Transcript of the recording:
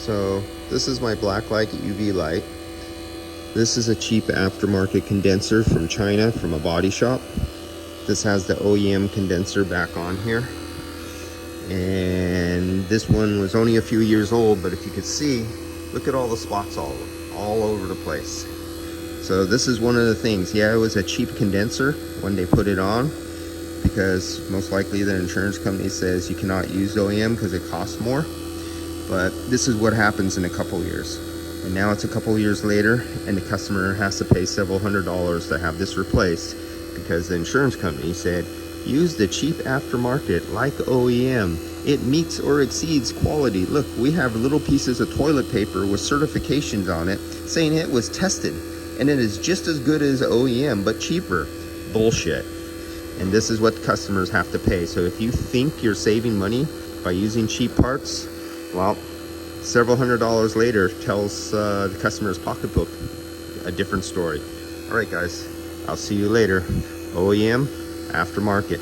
So this is my blacklight UV light. This is a cheap aftermarket condenser from China from a body shop. This has the OEM condenser back on here. And this one was only a few years old, but if you could see, look at all the spots all over the place. So this is one of the things. Yeah, it was a cheap condenser when they put it on, because most likely the insurance company says you cannot use OEM because it costs more. But this is what happens in a couple years. And now it's a couple years later, and the customer has to pay several $100s to have this replaced, because the insurance company said, use the cheap aftermarket like OEM. It meets or exceeds quality. Look, we have little pieces of toilet paper with certifications on it saying it was tested, and it is just as good as OEM, but cheaper. Bullshit. And this is what customers have to pay. So if you think you're saving money by using cheap parts, well, several $100s later tells the customer's pocketbook a different story. All right, guys, I'll see you later. OEM, aftermarket.